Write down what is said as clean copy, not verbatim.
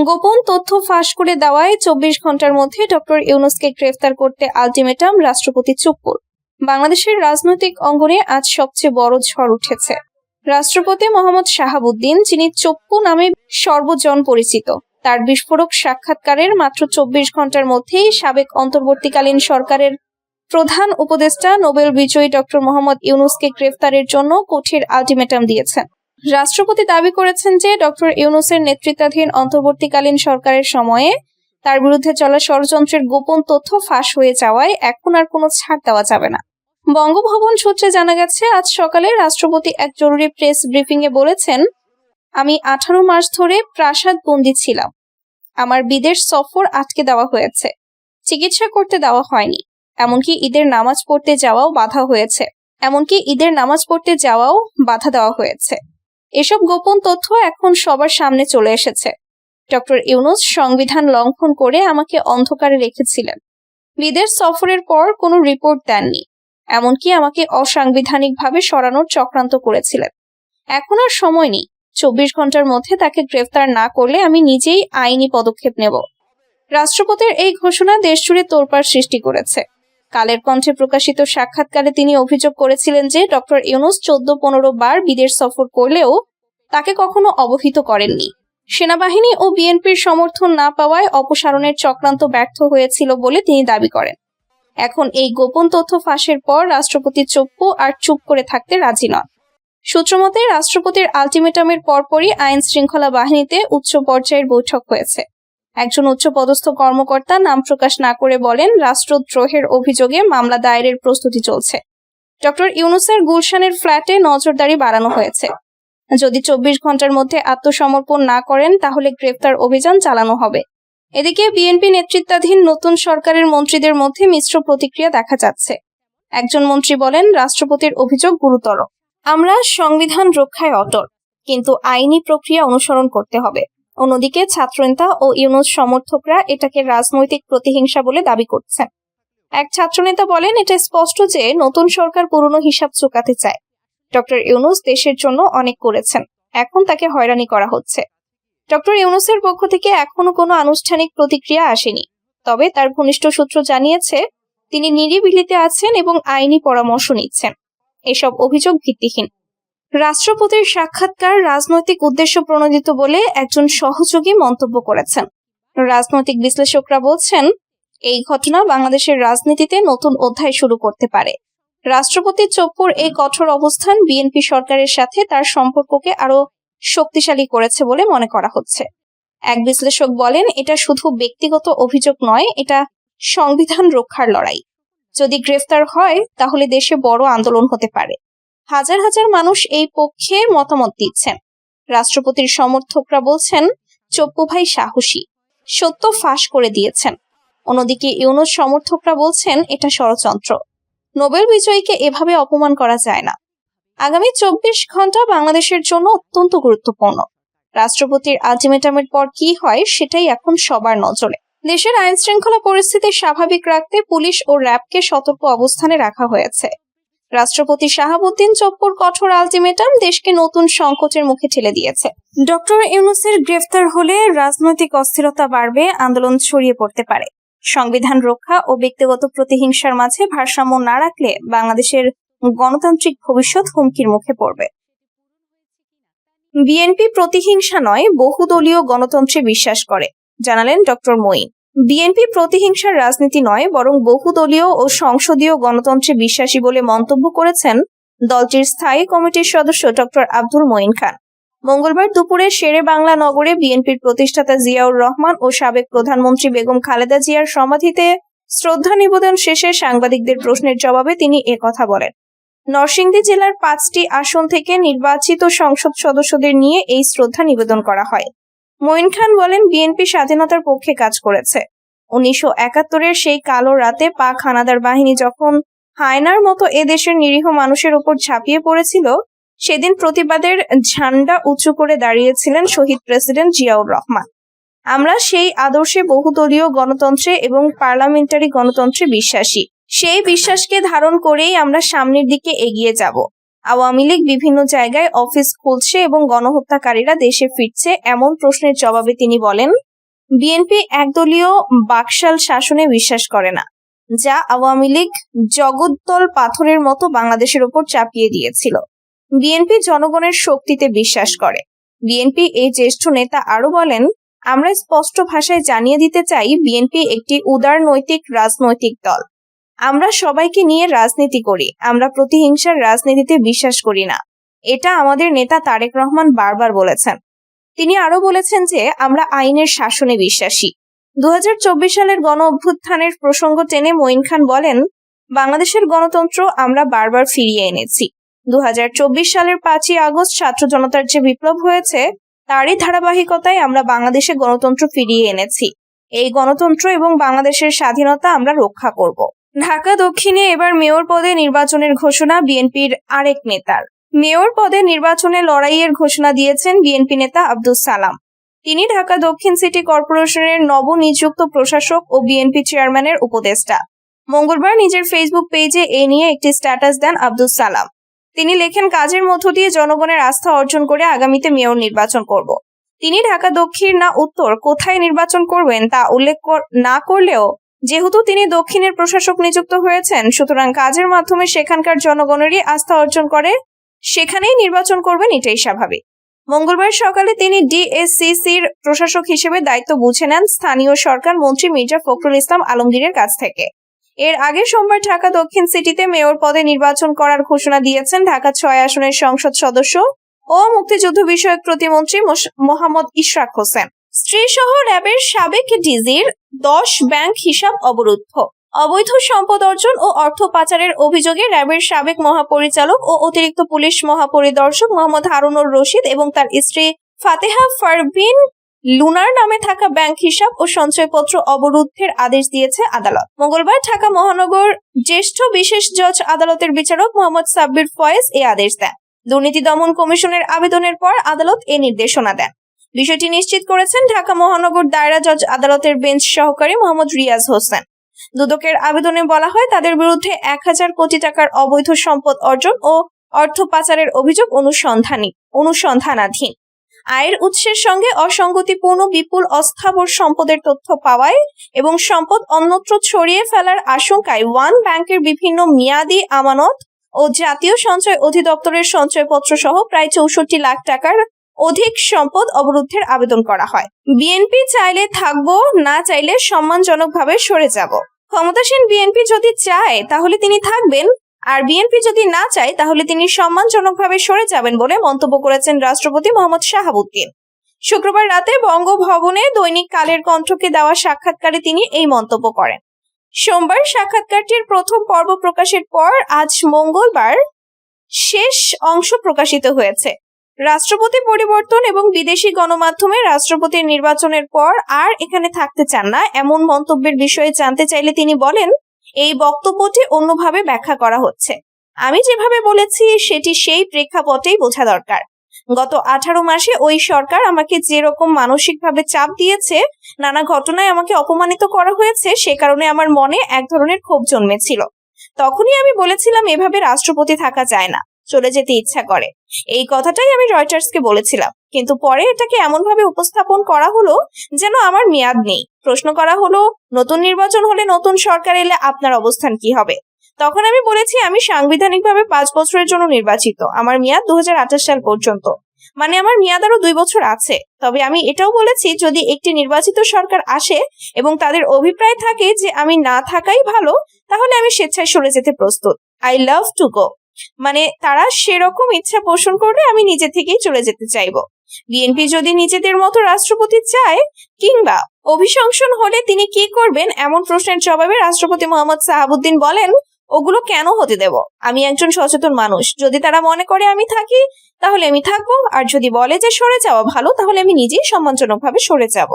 গোপন তথ্য ফাঁস করে দেওয়ায় 24 ঘন্টার মধ্যে ডক্টর ইউনূসকে গ্রেফতার করতে আলটিমেটাম রাষ্ট্রপতি চুপ্পুর। বাংলাদেশের রাজনৈতিক অঙ্গনে আজ সবচেয়ে বড় ঝড় উঠেছে। রাষ্ট্রপতি মোহাম্মদ শাহাবুদ্দিন, যিনি চপ্পু নামে সর্বজন পরিচিত, তার বিস্ফোরক সাক্ষাৎকারের মাত্র 24 ঘন্টার মধ্যেই সাবেক অন্তর্বর্তীকালীন সরকারের প্রধান উপদেষ্টা নোবেল বিজয়ী ডক্টর মোহাম্মদ ইউনূসকে গ্রেফতারের জন্য কঠিন আলটিমেটাম দিয়েছেন। রাষ্ট্রপতি দাবি করেছেন যে ডক্টর ইউনূসের নেতৃত্বাধীন অন্তর্বর্তীকালীন সরকারের সময়ে তার বিরুদ্ধে চলা ষড়যন্ত্রের গোপন তথ্য ফাঁস হয়ে যাওয়ায় এখন আর কোনো ছাড় দেওয়া যাবে না। বঙ্গভবন সূত্রে জানা গেছে, আজ সকালে রাষ্ট্রপতি এক জরুরি প্রেস ব্রিফিং এ বলেছেন, আমি 18 মাস ধরে প্রাসাদ বন্দী ছিলাম। আমার বিদেশ সফর আটকে দেওয়া হয়েছে, চিকিৎসা করতে দেওয়া হয়নি, এমনকি ঈদের নামাজ পড়তে যাওয়াও বাধা দেওয়া হয়েছে। এসব গোপন তথ্য এখন সবার সামনে চলে এসেছে। ডক্টর ইউনূস সংবিধান লঙ্ঘন করে আমাকে অন্ধকারে রেখেছিলেন। বিদেশ সফরের পর কোনো রিপোর্ট দেননি, এমনকি আমাকে অসাংবিধানিকভাবে সরানোর চক্রান্ত করেছিলেন। এখন আর সময় নেই। 24 ঘন্টার মধ্যে তাকে গ্রেফতার না করলে আমি নিজেই আইনি পদক্ষেপ নেব। রাষ্ট্রপতির এই ঘোষণা দেশজুড়ে তোলপাড় সৃষ্টি করেছে। কালের কণ্ঠে প্রকাশিত সাক্ষাৎকারে তিনি অভিযোগ করেছিলেন যে ডক্টর ইউনূস 14-15 বার বিদেশ সফর করলেও তাকে কখনো অবহিত করেননি। সেনাবাহিনী ও বিএনপির সমর্থন না পাওয়ায় অপসারণের চক্রান্ত ব্যর্থ হয়েছিল বলে তিনি দাবি করেন। এখন এই গোপন তথ্য ফাঁসের পর রাষ্ট্রপতি চপ্পু আর চুপ করে থাকতে রাজি নন। সূত্রমতে রাষ্ট্রপতির আলটিমেটামের পরপরই আইন শৃঙ্খলা বাহিনীতে উচ্চ পর্যায়ের বৈঠক হয়েছে। একজন উচ্চপদস্থ কর্মকর্তা নাম প্রকাশ না করে বলেন, রাষ্ট্রদ্রোহের অভিযোগে মামলা দায়েরের প্রস্তুতি চলছে। ডক্টর ইউনূসের গুলশানের ফ্ল্যাটে নজরদারি বাড়ানো হয়েছে। যদি 24 ঘন্টার মধ্যে আত্মসমর্পণ না করেন তাহলে গ্রেফতার অভিযান চালানো হবে। এদিকে বিএনপি নেতৃত্বাধীন নতুন সরকারের মন্ত্রীদের মধ্যে মিশ্র প্রতিক্রিয়া দেখা যাচ্ছে। একজন মন্ত্রী বলেন, রাষ্ট্রপতির অভিযোগ গুরুতর। আমরা সংবিধান রক্ষায় অটল, কিন্তু আইনি প্রক্রিয়া অনুসরণ করতে হবে। অন্যদিকে ছাত্রনেতা ও ইউনূস সমর্থকরা এটাকে রাজনৈতিক প্রতিহিংসা বলে দাবি করছেন। এক ছাত্রনেতা বলেন, এটা স্পষ্ট যে নতুন সরকার পুরনো হিসাব চুকাতে চায়। ডক্টর ইউনূস দেশের জন্য অনেক করেছেন, এখন তাকে হয়রানি করা হচ্ছে। ডক্টর ইউনূসের পক্ষ থেকে এখনো কোনো আনুষ্ঠানিক প্রতিক্রিয়া আসেনি, তবে তার ঘনিষ্ঠ সূত্র জানিয়েছে তিনি নিরিবিলিতে আছেন এবং আইনি পরামর্শ নিচ্ছেন। এসব অভিযোগ ভিত্তিহীন। রাষ্ট্রপতির সাক্ষাৎকার রাজনৈতিক উদ্দেশ্য প্রণোদিত বলে একজন সহযোগী মন্তব্য করেছেন। রাজনৈতিক বিশ্লেষকরা বলছেন, এই ঘটনা বাংলাদেশের রাজনীতিতে নতুন অধ্যায় শুরু করতে পারে। রাষ্ট্রপতি চপ্পুর এই কঠোর অবস্থান বিএনপি সরকারের সাথে তার সম্পর্ককে আরো শক্তিশালী করেছে বলে মনে করা হচ্ছে। এক বিশ্লেষক বলেন, এটা শুধু ব্যক্তিগত অভিযোগ নয়, এটা সংবিধান রক্ষার লড়াই। যদি গ্রেফতার হয় তাহলে দেশে বড় আন্দোলন হতে পারে। হাজার হাজার মানুষ এই পক্ষে মতামত দিচ্ছেন। রাষ্ট্রপতির সমর্থকরা বলছেন, চপ্পু ভাই সাহসী, সত্য ফাঁস করে দিয়েছেন। অন্যদিকে ইউনূস সমর্থকরা বলছেন, এটা ষড়যন্ত্র। নোবেল বিজয়ীকে এভাবে অপমান করা যায় না। আগামী 24 ঘন্টা বাংলাদেশের জন্য অত্যন্ত গুরুত্বপূর্ণ। রাষ্ট্রপতির আলটিমেটামের পর কি হয় সেটাই এখন সবার নজরে। দেশের আইন শৃঙ্খলা পরিস্থিতি স্বাভাবিক রাখতে পুলিশ ও র্যাবকে সতর্ক অবস্থানে রাখা হয়েছে। রাষ্ট্রপতি শাহাবুদ্দিন চপ্পুর কঠোর আলটিমেটাম দেশকে নতুন সংকটের মুখে ঠেলে দিয়েছে। ডক্টর ইউনূসের গ্রেফতার হলে রাজনৈতিক অস্থিরতা বাড়বে, আন্দোলন ছড়িয়ে পড়তে পারে। সংবিধান রক্ষা ও ব্যক্তিগত প্রতিহিংসার মাঝে ভারসাম্য না রাখলে বাংলাদেশের গণতান্ত্রিক ভবিষ্যৎ হুমকির মুখে পড়বে। বিএনপি প্রতিহিংসা নয়, বহুদলীয় গণতন্ত্রে বিশ্বাস করে, জানালেন ডক্টর মঈন। বিএনপি প্রতিহিংসার রাজনীতি নয়, বরং বহুদলীয় ও সংসদীয় গণতন্ত্রে বিশ্বাসী বলে মন্তব্য করেছেন দলটির স্থায়ী কমিটির সদস্য ডক্টর আব্দুল মঈন খান। মঙ্গলবার দুপুরে শেরে বাংলা নগরে বিএনপির প্রতিষ্ঠাতা জিয়াউর রহমান ও সাবেক প্রধানমন্ত্রী বেগম খালেদা জিয়ার সমাধিতে শ্রদ্ধা নিবেদন শেষে সাংবাদিকদের প্রশ্নের জবাবে তিনি একথা বলেন। নরসিংদী জেলার 5টি আসন থেকে নির্বাচিত সংসদ সদস্যদের নিয়ে এই শ্রদ্ধা নিবেদন করা হয়। মঈন খান বলেন, বিএনপি স্বাধীনতার পক্ষে কাজ করেছে। 1971-এর সেই কালো রাতে পাক হানাদার বাহিনী যখন হায়নার মতো এদেশের নিরীহ মানুষের উপর ঝাঁপিয়ে পড়েছিল, সেদিন প্রতিবাদের ঝান্ডা উঁচু করে দাঁড়িয়েছিলেন শহীদ প্রেসিডেন্ট জিয়াউর রহমান। আমরা সেই আদর্শে বহুদলীয় গণতন্ত্রে এবং পার্লামেন্টারি গণতন্ত্রে বিশ্বাসী। সেই বিশ্বাসকে ধারণ করেই আমরা সামনের দিকে এগিয়ে যাব। আওয়ামী লীগ বিভিন্ন জায়গায় অফিস খুলছে এবং গণহত্যাকারীরা দেশে ফিরছে, এমন প্রশ্নের জবাবে তিনি বলেন, বিএনপি একদলীয় বাকশাল শাসনে বিশ্বাস করে না, যা আওয়ামী লীগ জগদ্দল পাথরের মতো বাংলাদেশের উপর চাপিয়ে দিয়েছিল। বিএনপি জনগণের শক্তিতে বিশ্বাস করে। বিএনপি এই জ্যেষ্ঠ নেতা আরো বলেন, আমরা স্পষ্ট ভাষায় জানিয়ে দিতে চাই, বিএনপি একটি উদারনৈতিক রাজনৈতিক দল। আমরা সবাইকে নিয়ে রাজনীতি করি। আমরা প্রতিহিংসার রাজনীতিতে বিশ্বাস করি না। এটা আমাদের নেতা তারেক রহমান বারবার বলেছেন। তিনি আরো বলেছেন যে আমরা আইনের শাসনে বিশ্বাসী। 2024 সালের গণ অভ্যুত্থানের প্রসঙ্গ টেনে মঈন খান বলেন, বাংলাদেশের গণতন্ত্র আমরা বারবার ফিরিয়ে এনেছি। 2024 সালের 5ই আগস্ট ছাত্র জনতার যে বিপ্লব হয়েছে, তারই ধারাবাহিকতায় আমরা বাংলাদেশে গণতন্ত্র ফিরিয়ে এনেছি। এই গণতন্ত্র এবং বাংলাদেশের স্বাধীনতা আমরা রক্ষা করব। ঢাকা দক্ষিণে এবার মেয়র পদে নির্বাচনের ঘোষণা বিএনপির আরেক নেতার। মেয়র পদে নির্বাচনে লড়াইয়ের ঘোষণা দিয়েছেন বিএনপি নেতা আব্দুস সালাম। তিনি ঢাকা দক্ষিণ সিটি কর্পোরেশনের নবনিযুক্ত প্রশাসক ও বিএনপি চেয়ারম্যানের উপদেষ্টা। মঙ্গলবার নিজের ফেসবুক পেজে এ নিয়ে একটি স্ট্যাটাস দেন আব্দুস সালাম। তিনি লেখেন, কাজের মধ্য দিয়ে জনগণের আস্থা অর্জন করে আগামীতে মেয়র নির্বাচন করব। তিনি ঢাকা দক্ষিণ না উত্তর কোথায় নির্বাচন করবেন তা উল্লেখ না করলেও যেহেতু তিনি দক্ষিণের প্রশাসক নিযুক্ত হয়েছেন, সুতরাং কাজের মাধ্যমে সেখানকার জনগণেরই আস্থা অর্জন করে সেখানেই নির্বাচন করবেন, এটাই স্বাভাবিক। মঙ্গলবার সকালে তিনি ডিএসসিসির প্রশাসক হিসেবে দায়িত্ব বুঝে নেন স্থানীয় সরকার মন্ত্রী মির্জা ফখরুল ইসলাম আলমগীরের কাছ থেকে। এর আগে সোমবার ঢাকা দক্ষিণ সিটিতে মেয়র পদে নির্বাচন করার ঘোষণা দিয়েছেন ঢাকা 6 আসনের সংসদ সদস্য ও মুক্তিযুদ্ধ বিষয়ক প্রতিমন্ত্রী মোহাম্মদ ইশরাক হোসেন। স্ত্রী সহ র্যাবের সাবেক ডিজির 10 ব্যাংক হিসাব অবরুদ্ধ। অবৈধ সম্পদ অর্জন ও অর্থ পাচারের অভিযোগে র্যাবের সাবেক মহাপরিচালক ও অতিরিক্ত পুলিশ মহাপরিদর্শক মোহাম্মদ হারুনুর রশিদ এবং তার স্ত্রী ফাতেহা পারভীন লুনার নামে থাকা ব্যাংক হিসাব ও সঞ্চয়পত্র অবরুদ্ধের আদেশ দিয়েছে আদালত। মঙ্গলবার ঢাকা মহানগর জ্যেষ্ঠ বিশেষ জজ আদালতের বিচারক মোহাম্মদ সাব্বির ফয়েজ এ আদেশ দেন। দুর্নীতি দমন কমিশনের আবেদনের পর আদালত এ নির্দেশনা দেন। বিষয়টি নিশ্চিত করেছেন ঢাকা মহানগর দায়রা জজ আদালতের বেঞ্চ সহকারী মোহাম্মদ রিয়াজ হোসেন। দুদকের আবেদনে বলা হয়, তাদের বিরুদ্ধে 1000 কোটি টাকার অবৈধ সম্পদ অর্জন ও অর্থ পাচারের অভিযোগ অনুসন্ধানাধীন। আয়ের উৎসের সঙ্গে অসঙ্গতিপূর্ণ বিপুল অস্থাবর সম্পদের তথ্য পাওয়ায় এবং সম্পদ অন্যত্র ছড়িয়ে ফেলার আশঙ্কায় ওয়ান ব্যাংকের বিভিন্ন মেয়াদি আমানত ও জাতীয় সঞ্চয় অধিদপ্তরের সঞ্চয়পত্র সহ প্রায় 64 লাখ টাকার অধিক সম্পদ অবরুদ্ধের আবেদন করা হয়। বিএনপি চাইলে থাকবো, না চাইলে সম্মানজনকভাবে সরে যাব। ক্ষমতাসীন বিএনপি যদি চায় তাহলে তিনি থাকবেন, আর বিএনপি যদি না চায় তাহলে তিনি সম্মানজনকভাবে সরে যাবেন বলে মন্তব্য করেছেন রাষ্ট্রপতি মোহাম্মদ শাহাবুদ্দিন। শুক্রবার রাতে বঙ্গভবনে দৈনিক কালের কণ্ঠকে দেওয়া সাক্ষাৎকারে তিনি এই মন্তব্য করেন। সোমবার সাক্ষাৎকারটির প্রথম পর্ব প্রকাশের পর আজ মঙ্গলবার শেষ অংশ প্রকাশিত হয়েছে। রাষ্ট্রপতি পরিবর্তন এবং বিদেশি গণমাধ্যমে রাষ্ট্রপতির নির্বাচনের পর আর এখানে থাকতে চান না এমন মন্তব্যের বিষয়ে জানতে চাইলে তিনি বলেন, এই বক্তব্যটি অন্যভাবে ব্যাখ্যা করা হচ্ছে। আমি যেভাবে বলেছি সেটি সেই প্রেক্ষাপটেই বোঝা দরকার। গত 18 মাসে ওই সরকার আমাকে যেরকম মানসিকভাবে চাপ দিয়েছে, নানা ঘটনায় আমাকে অপমানিত করা হয়েছে, সে কারণে আমার মনে এক ধরনের ক্ষোভ জন্মেছিল। তখনই আমি বলেছিলাম, এভাবে রাষ্ট্রপতি থাকা যায় না, চলে যেতে ইচ্ছা করে। এই কথাটাই আমি রয়টার্সকে বলেছিলাম, কিন্তু পরে এটাকে এমন ভাবে উপস্থাপন করা হলো যেন আমার মেয়াদ নেই। প্রশ্ন করা হলো, নতুন নির্বাচন হলে, নতুন সরকার এলে আপনার অবস্থান কি হবে? তখন আমি বলেছি, আমি সাংবিধানিকভাবে 5 বছরের জন্য নির্বাচিত। আমার মেয়াদ 2028 সাল পর্যন্ত, মানে আমার মেয়াদ আরো 2 বছর আছে। তবে আমি এটাও বলেছি, যদি একটি নির্বাচিত সরকার আসে এবং তাদের অভিপ্রায় থাকে যে আমি না থাকাই ভালো, তাহলে আমি স্বেচ্ছায় সরে যেতে প্রস্তুত। আই লাভ টু গো, মানে তারা সেরকম ইচ্ছা পোষণ করলে আমি নিজে থেকেই চলে যেতে চাইবো। বিএনপি যদি নিজেদের মতো রাষ্ট্রপতি চায় কিংবা অভিশংসন হলে তিনি কি করবেন এমন প্রশ্নের জবাবে রাষ্ট্রপতি মোহাম্মদ শাহাবুদ্দিন বলেন, ওগুলো কেন হতে দেব? আমি একজন সচেতন মানুষ। যদি তারা মনে করে আমি থাকি তাহলে আমি থাকবো, আর যদি বলে যে সরে যাওয়া ভালো তাহলে আমি নিজেই সম্মানজনকভাবে সরে যাব।